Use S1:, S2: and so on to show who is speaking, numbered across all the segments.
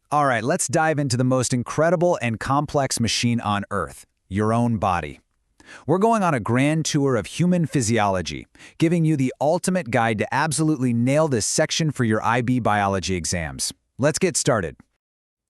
S1: All right, let's dive into the most incredible and complex machine on Earth, your own body. We're going on a grand tour of human physiology, giving you the ultimate guide to absolutely nail this section for your IB biology exams. Let's get started.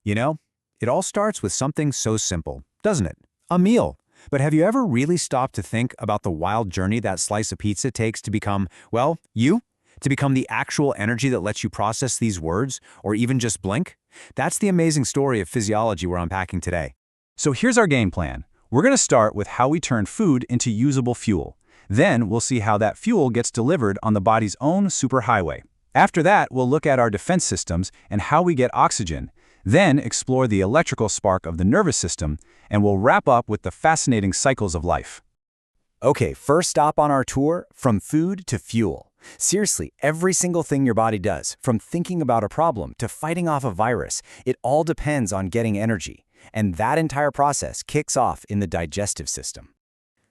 S1: You know, it all starts with something so simple, doesn't it? A meal. But have you ever really stopped to think about the wild journey that slice of pizza takes to become, well, you? To become the actual energy that lets you process these words, or even just blink? That's the amazing story of physiology we're unpacking today. So here's our game plan. We're going to start with how we turn food into usable fuel. Then we'll see how that fuel gets delivered on the body's own superhighway. After that, we'll look at our defense systems and how we get oxygen. Then explore the electrical spark of the nervous system, and we'll wrap up with the fascinating cycles of life.
S2: Okay, first stop on our tour, from food to fuel. Seriously, every single thing your body does, from thinking about a problem to fighting off a virus, it all depends on getting energy. And that entire process kicks off in the digestive system.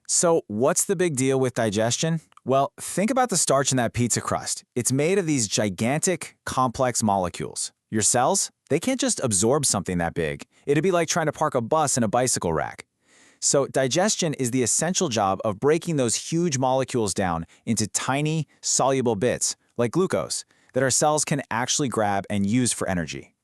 S3: So what's the big deal with digestion? Well, think about the starch in that pizza crust. It's made of these gigantic, complex molecules. Your cells, they can't just absorb something that big. It'd be like trying to park a bus in a bicycle rack. So digestion is the essential job of breaking those huge molecules down into tiny, soluble bits, like glucose, that our cells can actually grab and use for energy.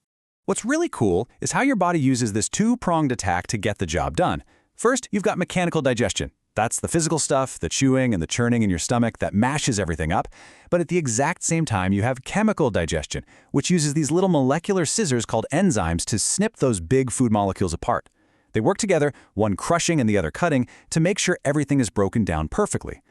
S1: What's really cool is how your body uses this two-pronged attack to get the job done. First, you've got mechanical digestion. That's the physical stuff, the chewing and the churning in your stomach that mashes everything up. But at the exact same time, you have chemical digestion, which uses these little molecular scissors called enzymes to snip those big food molecules apart. They work together, one crushing and the other cutting, to make sure everything is broken down perfectly.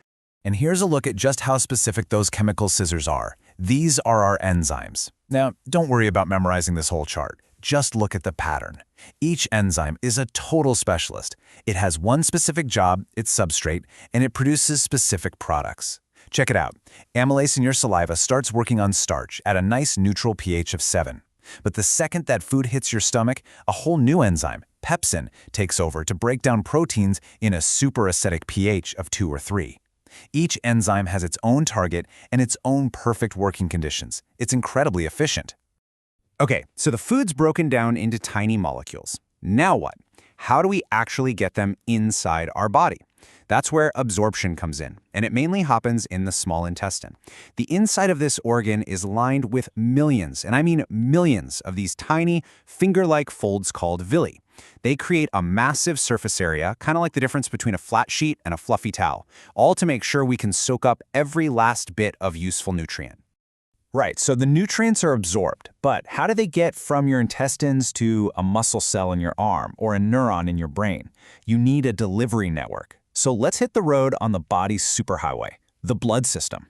S1: And here's a look at just how specific those chemical scissors are. These are our enzymes. Now, don't worry about memorizing this whole chart. Just look at the pattern. Each enzyme is a total specialist. It has one specific job, its substrate, and it produces specific products. Check it out. Amylase in your saliva starts working on starch at a nice neutral pH of 7. But the second that food hits your stomach, a whole new enzyme, pepsin, takes over to break down proteins in a super acidic pH of 2 or 3. Each enzyme has its own target and its own perfect working conditions. It's incredibly efficient. Okay, so the food's broken down into tiny molecules. Now what? How do we actually get them inside our body? That's where absorption comes in, and it mainly happens in the small intestine. The inside of this organ is lined with millions, and I mean millions, of these tiny, finger-like folds called villi. They create a massive surface area, kind of like the difference between a flat sheet and a fluffy towel, all to make sure we can soak up every last bit of useful nutrient. Right, so the nutrients are absorbed, but how do they get from your intestines to a muscle cell in your arm or a neuron in your brain? You need a delivery network. So let's hit the road on the body's superhighway, the blood system.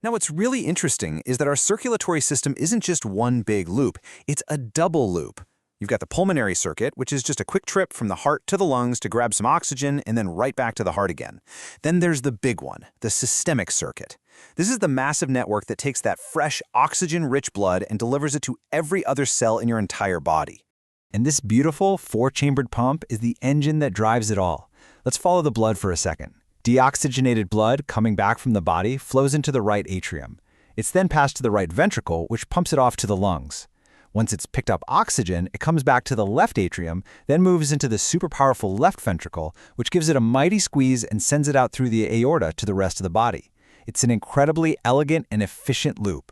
S1: Now what's really interesting is that our circulatory system isn't just one big loop, it's a double loop. You've got the pulmonary circuit, which is just a quick trip from the heart to the lungs to grab some oxygen and then right back to the heart again. Then there's the big one, the systemic circuit. This is the massive network that takes that fresh, oxygen-rich blood and delivers it to every other cell in your entire body. And this beautiful, four-chambered pump is the engine that drives it all. Let's follow the blood for a second. Deoxygenated blood coming back from the body flows into the right atrium. It's then passed to the right ventricle, which pumps it off to the lungs. Once it's picked up oxygen, it comes back to the left atrium, then moves into the super powerful left ventricle, which gives it a mighty squeeze and sends it out through the aorta to the rest of the body. It's an incredibly elegant and efficient loop.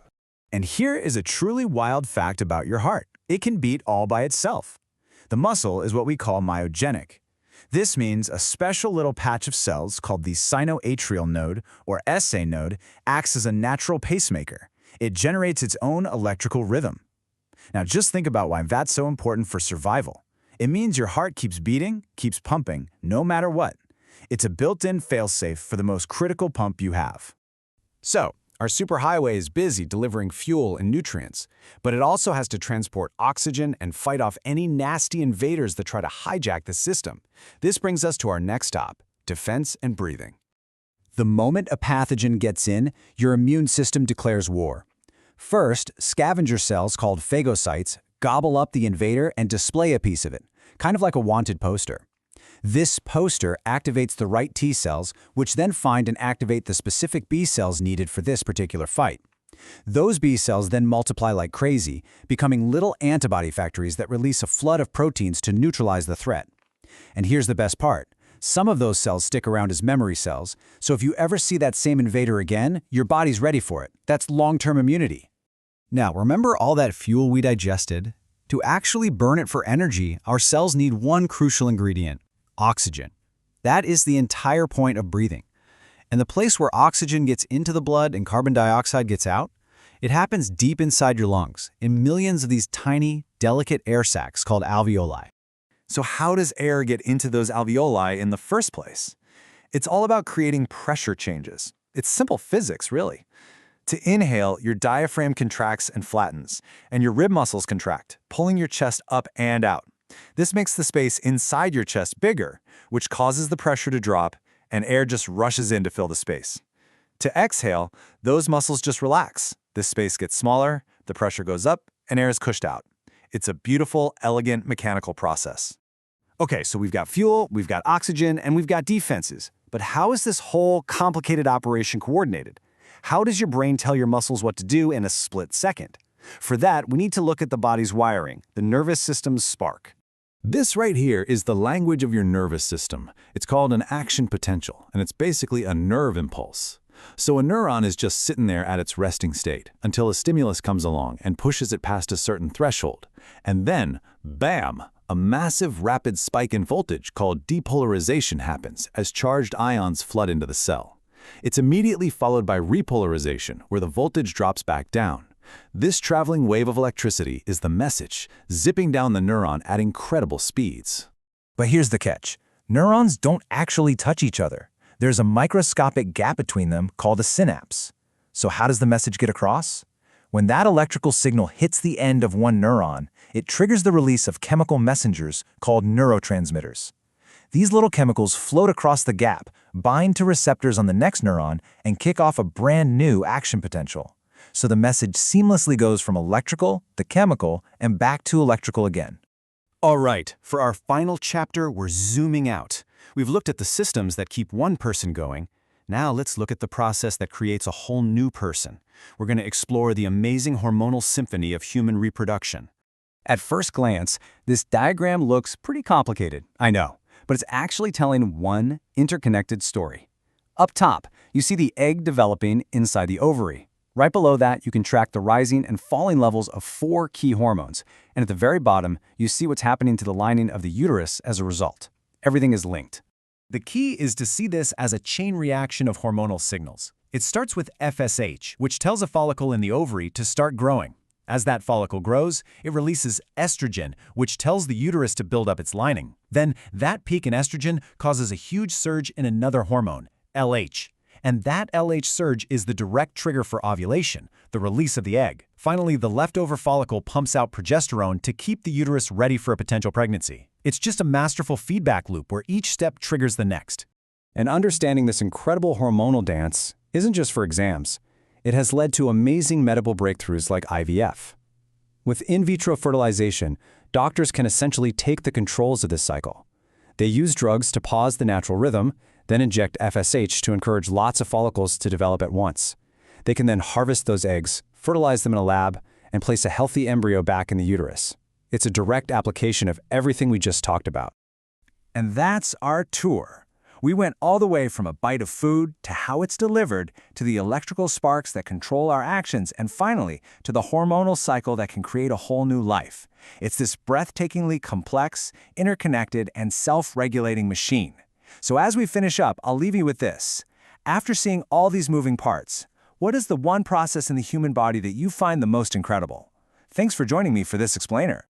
S3: And here is a truly wild fact about your heart. It can beat all by itself. The muscle is what we call myogenic. This means a special little patch of cells called the sinoatrial node, or SA node, acts as a natural pacemaker. It generates its own electrical rhythm. Now just think about why that's so important for survival. It means your heart keeps beating, keeps pumping, no matter what. It's a built-in failsafe for the most critical pump you have. So, our superhighway is busy delivering fuel and nutrients, but it also has to transport oxygen and fight off any nasty invaders that try to hijack the system. This brings us to our next stop, defense and breathing. The moment a pathogen gets in, your immune system declares war. First, scavenger cells called phagocytes gobble up the invader and display a piece of it, kind of like a wanted poster. This poster activates the right T cells, which then find and activate the specific B cells needed for this particular fight.
S2: Those B cells then multiply like crazy, becoming little antibody factories that release a flood of proteins to neutralize the threat. And here's the best part. Some of those cells stick around as memory cells, so if you ever see that same invader again, your body's ready for it. That's long-term immunity.
S3: Now, remember all that fuel we digested? To actually burn it for energy, our cells need one crucial ingredient: oxygen. That is the entire point of breathing. And the place where oxygen gets into the blood and carbon dioxide gets out, it happens deep inside your lungs, in millions of these tiny, delicate air sacs called alveoli.
S1: So how does air get into those alveoli in the first place? It's all about creating pressure changes. It's simple physics, really. To inhale, your diaphragm contracts and flattens, and your rib muscles contract, pulling your chest up and out. This makes the space inside your chest bigger, which causes the pressure to drop, and air just rushes in to fill the space. To exhale, those muscles just relax. This space gets smaller, the pressure goes up, and air is pushed out. It's a beautiful, elegant mechanical process.
S2: Okay, so we've got fuel, we've got oxygen, and we've got defenses. But how is this whole complicated operation coordinated? How does your brain tell your muscles what to do in a split second? For that, we need to look at the body's wiring, the nervous system's spark.
S1: This right here is the language of your nervous system. It's called an action potential, and it's basically a nerve impulse. So a neuron is just sitting there at its resting state until a stimulus comes along and pushes it past a certain threshold. And then, bam, a massive rapid spike in voltage called depolarization happens as charged ions flood into the cell. It's immediately followed by repolarization, where the voltage drops back down. This traveling wave of electricity is the message, zipping down the neuron at incredible speeds.
S3: But here's the catch. Neurons don't actually touch each other. There's a microscopic gap between them called a synapse. So how does the message get across? When that electrical signal hits the end of one neuron, it triggers the release of chemical messengers called neurotransmitters. These little chemicals float across the gap, bind to receptors on the next neuron, and kick off a brand new action potential. So the message seamlessly goes from electrical to chemical and back to electrical again.
S2: All right, for our final chapter, we're zooming out. We've looked at the systems that keep one person going. Now let's look at the process that creates a whole new person. We're going to explore the amazing hormonal symphony of human reproduction. At first glance, this diagram looks pretty complicated, I know, but it's actually telling one interconnected story. Up top, you see the egg developing inside the ovary. Right below that, you can track the rising and falling levels of 4 key hormones. And at the very bottom, you see what's happening to the lining of the uterus as a result. Everything is linked. The key is to see this as a chain reaction of hormonal signals. It starts with FSH, which tells a follicle in the ovary to start growing. As that follicle grows, it releases estrogen, which tells the uterus to build up its lining. Then, that peak in estrogen causes a huge surge in another hormone, LH. And that LH surge is the direct trigger for ovulation, the release of the egg. Finally, the leftover follicle pumps out progesterone to keep the uterus ready for a potential pregnancy. It's just a masterful feedback loop where each step triggers the next. And understanding this incredible hormonal dance isn't just for exams. It has led to amazing medical breakthroughs like IVF. With in vitro fertilization, doctors can essentially take the controls of this cycle. They use drugs to pause the natural rhythm, then inject FSH to encourage lots of follicles to develop at once. They can then harvest those eggs, fertilize them in a lab, and place a healthy embryo back in the uterus. It's a direct application of everything we just talked about. And that's our tour. We went all the way from a bite of food to how it's delivered, to the electrical sparks that control our actions, and finally, to the hormonal cycle that can create a whole new life. It's this breathtakingly complex, interconnected, and self-regulating machine. So as we finish up, I'll leave you with this. After seeing all these moving parts, what is the one process in the human body that you find the most incredible? Thanks for joining me for this explainer.